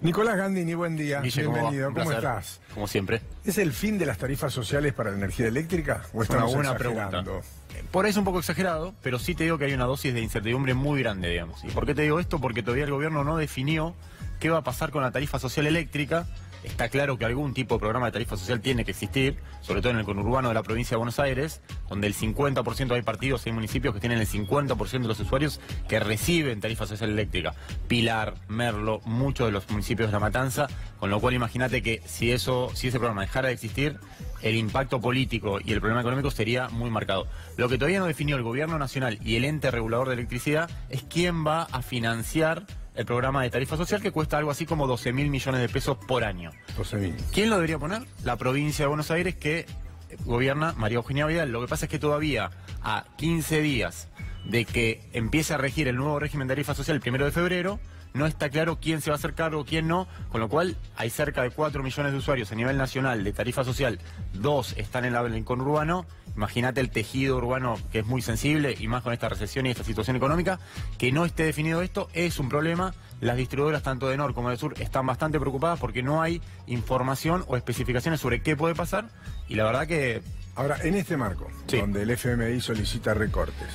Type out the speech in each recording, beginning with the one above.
Nicolás Gandini, buen día. Guille, bienvenido. ¿Cómo placer. estás? Como siempre. ¿Es el fin de las tarifas sociales para la energía eléctrica o estamos Una buena exagerando? pregunta. Por ahí es un poco exagerado, pero sí te digo que hay una dosis de incertidumbre muy grande, digamos. ¿Y por qué te digo esto? Porque todavía el gobierno no definió qué va a pasar con la tarifa social eléctrica. Está claro que algún tipo de programa de tarifa social tiene que existir, sobre todo en el conurbano de la provincia de Buenos Aires, donde el 50% hay partidos, hay municipios que tienen el 50% de los usuarios que reciben tarifa social eléctrica. Pilar, Merlo, muchos de los municipios de La Matanza, con lo cual imagínate que si ese programa dejara de existir, el impacto político y el problema económico sería muy marcado. Lo que todavía no definió el gobierno nacional y el ente regulador de electricidad es quién va a financiar el programa de tarifa social, que cuesta algo así como 12.000 millones de pesos por año. 12.000. ¿Quién lo debería poner? La provincia de Buenos Aires, que gobierna María Eugenia Vidal. Lo que pasa es que todavía a 15 días de que empiece a regir el nuevo régimen de tarifa social el 1 de febrero, no está claro quién se va a hacer cargo, quién no, con lo cual hay cerca de 4 millones de usuarios a nivel nacional de tarifa social, 2 están en el conurbano. Imagínate el tejido urbano, que es muy sensible, y más con esta recesión y esta situación económica. Que no esté definido esto es un problema. Las distribuidoras, tanto de Nor como de Sur, están bastante preocupadas porque no hay información o especificaciones sobre qué puede pasar, y la verdad que... Ahora, en este marco, Sí. donde el FMI solicita recortes,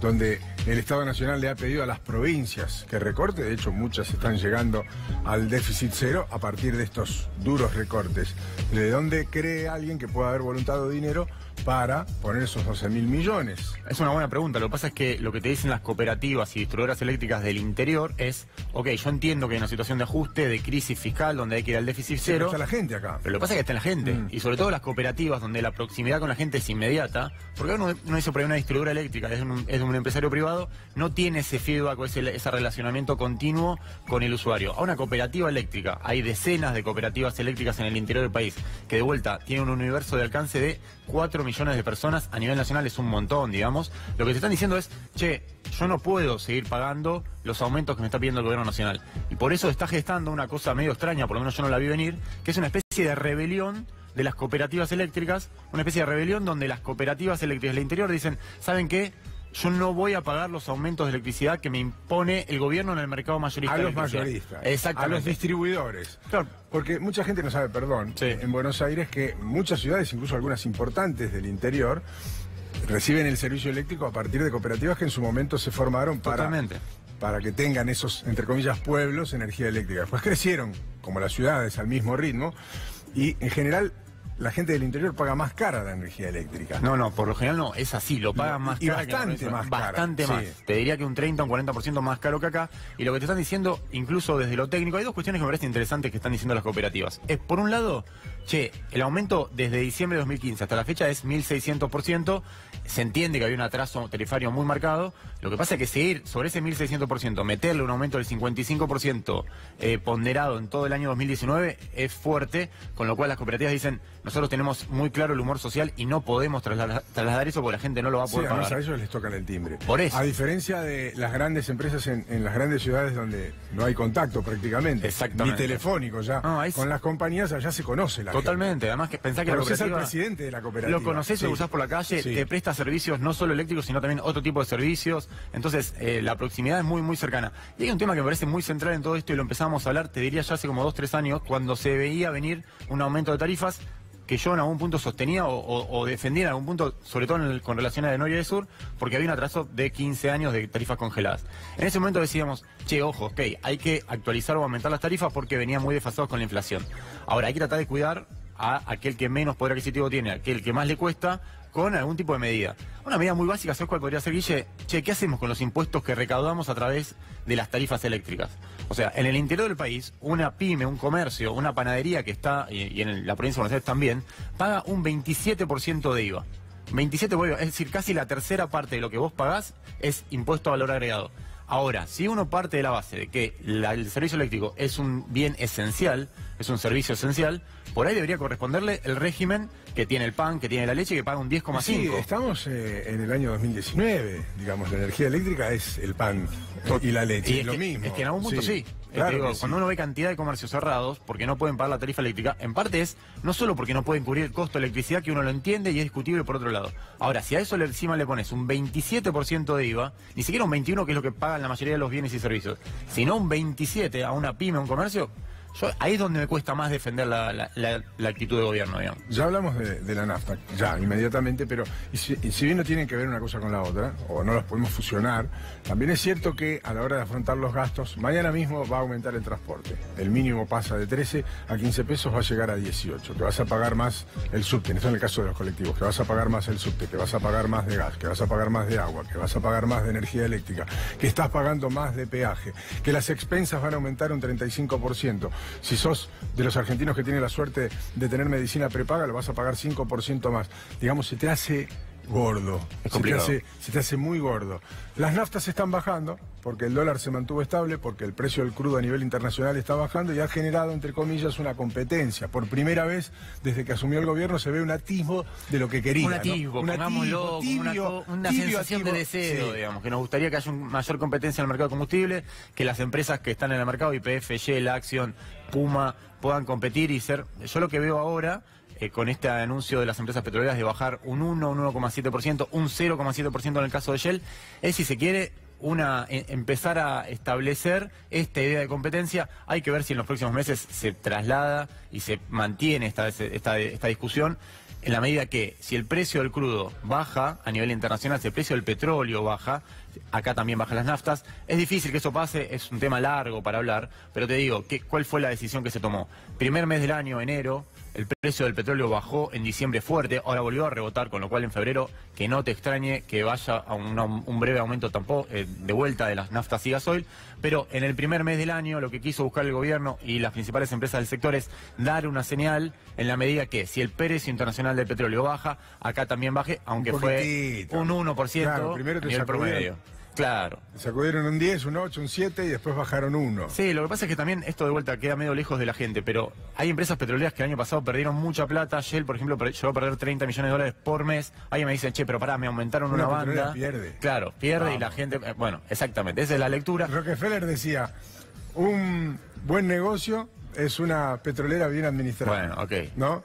donde el Estado Nacional le ha pedido a las provincias que recorte, de hecho muchas están llegando al déficit cero a partir de estos duros recortes, ¿de dónde cree alguien que pueda haber voluntad o dinero para poner esos 12.000 millones? Es una buena pregunta. Lo que pasa es que lo que te dicen las cooperativas y distribuidoras eléctricas del interior es, ok, yo entiendo que hay una situación de ajuste, de crisis fiscal, donde hay que ir al déficit Sí, cero. pero está la gente acá. Pero lo que pasa es que está en la gente, y sobre todo las cooperativas, donde la proximidad con la gente es inmediata, porque uno dice por ahí una distribuidora eléctrica, es un empresario privado, no tiene ese feedback o ese relacionamiento continuo con el usuario. A una cooperativa eléctrica, hay decenas de cooperativas eléctricas en el interior del país, que de vuelta tienen un universo de alcance de 4 millones de personas, a nivel nacional es un montón, digamos. Lo que te están diciendo es, che, yo no puedo seguir pagando los aumentos que me está pidiendo el gobierno nacional. Y por eso está gestando una cosa medio extraña, por lo menos yo no la vi venir, que es una especie de rebelión de las cooperativas eléctricas, una especie de rebelión donde las cooperativas eléctricas del interior dicen, ¿saben qué? Yo no voy a pagar los aumentos de electricidad que me impone el gobierno en el mercado mayorista. A de los electricidad. mayoristas, Exactamente. a los distribuidores. Claro. Porque mucha gente no sabe, perdón, Sí. en Buenos Aires, que muchas ciudades, incluso algunas importantes del interior, reciben el servicio eléctrico a partir de cooperativas que en su momento se formaron Totalmente. para que tengan esos, entre comillas, pueblos, energía eléctrica. Después crecieron, como las ciudades, al mismo ritmo, y en general la gente del interior paga más cara la energía eléctrica. No, por lo general no, es así, lo pagan más Y cara. bastante que la más cara, Bastante sí. más. Te diría que un 30 o un 40% más caro que acá. Y lo que te están diciendo, incluso desde lo técnico, hay dos cuestiones que me parecen interesantes que están diciendo las cooperativas. Es, por un lado, che, el aumento desde diciembre de 2015 hasta la fecha es 1.600%. Se entiende que había un atraso tarifario muy marcado. Lo que pasa es que seguir sobre ese 1.600%, meterle un aumento del 55% ponderado en todo el año 2019 es fuerte, con lo cual las cooperativas dicen, nosotros tenemos muy claro el humor social y no podemos trasladar eso porque la gente no lo va a Sí, poder además pagar. a ellos les tocan el timbre. Por eso. A diferencia de las grandes empresas en las grandes ciudades donde no hay contacto prácticamente. Exactamente. Ni telefónico ya. No, ahí Con las compañías allá se conoce la Totalmente, además que pensá que la Conoces al cooperativa... presidente de la cooperativa. Lo conocés, Sí. lo usás por la calle, Sí. te presta servicios no solo eléctricos, sino también otro tipo de servicios. Entonces, la proximidad es muy, muy cercana. Y hay un tema que me parece muy central en todo esto, y lo empezamos a hablar, te diría ya hace como 2 o 3 años, cuando se veía venir un aumento de tarifas, que yo en algún punto sostenía o defendía en algún punto, sobre todo con relación a de Norte y de Sur, porque había un atraso de 15 años de tarifas congeladas. En ese momento decíamos, che, ojo, ok, hay que actualizar o aumentar las tarifas porque venían muy desfasados con la inflación. Ahora, hay que tratar de cuidar a aquel que menos poder adquisitivo tiene, a aquel que más le cuesta, con algún tipo de medida. Una medida muy básica, ¿sabes cuál podría ser, Guille? Che, ¿qué hacemos con los impuestos que recaudamos a través de las tarifas eléctricas? O sea, en el interior del país, una pyme, un comercio, una panadería que está, y en la provincia de Buenos Aires también, paga un 27% de IVA. 27%, es decir, casi la tercera parte de lo que vos pagás es impuesto a valor agregado. Ahora, si uno parte de la base de que el servicio eléctrico es un bien esencial, es un servicio esencial, por ahí debería corresponderle el régimen que tiene el pan, que tiene la leche, que paga un 10,5. Sí, estamos en el año 2019, digamos, la energía eléctrica es el pan y la leche, Y es lo mismo. Es que en algún punto sí. Claro Digo, que sí. cuando uno ve cantidad de comercios cerrados porque no pueden pagar la tarifa eléctrica, en parte es no solo porque no pueden cubrir el costo de electricidad, que uno lo entiende y es discutible por otro lado. Ahora, si a eso encima le pones un 27% de IVA, ni siquiera un 21%, que es lo que pagan la mayoría de los bienes y servicios, sino un 27% a una pyme, a un comercio, Ahí es donde me cuesta más defender la actitud del gobierno, digamos. Ya hablamos de la nafta, ya, inmediatamente, pero y si bien no tienen que ver una cosa con la otra, o no los podemos fusionar, también es cierto que a la hora de afrontar los gastos, mañana mismo va a aumentar el transporte. El mínimo pasa de 13 a 15 pesos, va a llegar a 18. Te vas a pagar más el subte, esto en el caso de los colectivos, que vas a pagar más el subte, que vas a pagar más de gas, que vas a pagar más de agua, que vas a pagar más de energía eléctrica, que estás pagando más de peaje, que las expensas van a aumentar un 35%. Si sos de los argentinos que tienen la suerte de tener medicina prepaga, lo vas a pagar 5% más. Digamos, se te hace gordo. Es complicado. Se te hace muy gordo. Las naftas están bajando porque el dólar se mantuvo estable, porque el precio del crudo a nivel internacional está bajando y ha generado, entre comillas, una competencia. Por primera vez, desde que asumió el gobierno, se ve un atisbo de lo que quería. Un atisbo, ¿no? pongámoslo, una sensación de deseo, sí, digamos, que nos gustaría que haya una mayor competencia en el mercado de combustible, que las empresas que están en el mercado, YPF, Shell, Action, Puma, puedan competir y ser... Yo lo que veo ahora... con este anuncio de las empresas petroleras de bajar un 1, un 1,7%, un 0,7% en el caso de Shell, es, si se quiere, empezar a establecer esta idea de competencia. Hay que ver si en los próximos meses se traslada y se mantiene esta discusión, en la medida que si el precio del crudo baja a nivel internacional, si el precio del petróleo baja, acá también bajan las naftas. Es difícil que eso pase, es un tema largo para hablar, pero te digo, ¿cuál fue la decisión que se tomó? Primer mes del año, enero, el precio del petróleo bajó en diciembre fuerte, ahora volvió a rebotar, con lo cual en febrero, que no te extrañe que vaya a un breve aumento tampoco de vuelta de las naftas y gasoil, pero en el primer mes del año lo que quiso buscar el gobierno y las principales empresas del sector es dar una señal en la medida que si el precio internacional del petróleo baja, acá también baje, aunque fue un 1%, claro, primero te el promedio. Claro. Sacudieron un 10, un 8, un 7 y después bajaron 1. Sí, lo que pasa es que también esto de vuelta queda medio lejos de la gente, pero hay empresas petroleras que el año pasado perdieron mucha plata. Shell, por ejemplo, llegó a perder 30 millones de dólares por mes. Alguien me dice, che, pero pará, me aumentaron una banda. Pierde. Claro, pierde. Y la gente... bueno, exactamente, esa es la lectura. Rockefeller decía, un buen negocio es una petrolera bien administrada. Bueno, ok. ¿No?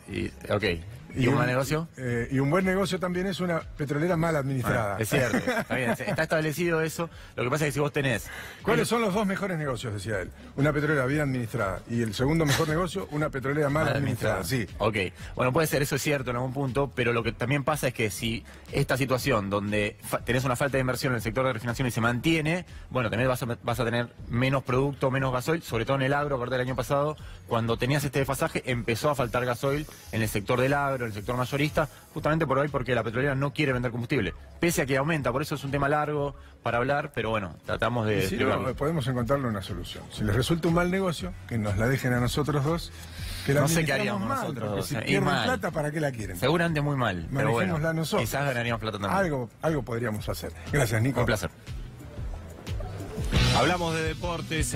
¿Y un mal negocio? Y un buen negocio también es una petrolera mal administrada. Bueno, es cierto, está bien, está establecido eso. Lo que pasa es que si vos tenés... ¿Cuáles son los dos mejores negocios, decía él? Una petrolera bien administrada. Y el segundo mejor negocio, una petrolera mal administrada. Sí. Ok. Bueno, puede ser, eso es cierto en algún punto, pero lo que también pasa es que si esta situación donde tenés una falta de inversión en el sector de refinación y se mantiene, bueno, también vas a tener menos producto, menos gasoil, sobre todo en el agro. Acordate, el año pasado, cuando tenías este desfasaje, empezó a faltar gasoil en el sector del agro, en el sector mayorista, justamente por hoy, porque la petrolera no quiere vender combustible, pese a que aumenta. Por eso es un tema largo para hablar, pero bueno, tratamos de... Sí, podemos encontrarle una solución. Si les resulta un mal negocio, que nos la dejen a nosotros dos, que la no sé qué haríamos mal, nosotros dos. Si pierden plata, ¿para qué la quieren? Seguramente muy mal, pero bueno, nosotros. Quizás ganaríamos plata también. Algo podríamos hacer. Gracias, Nico. Un placer. Hablamos de deportes.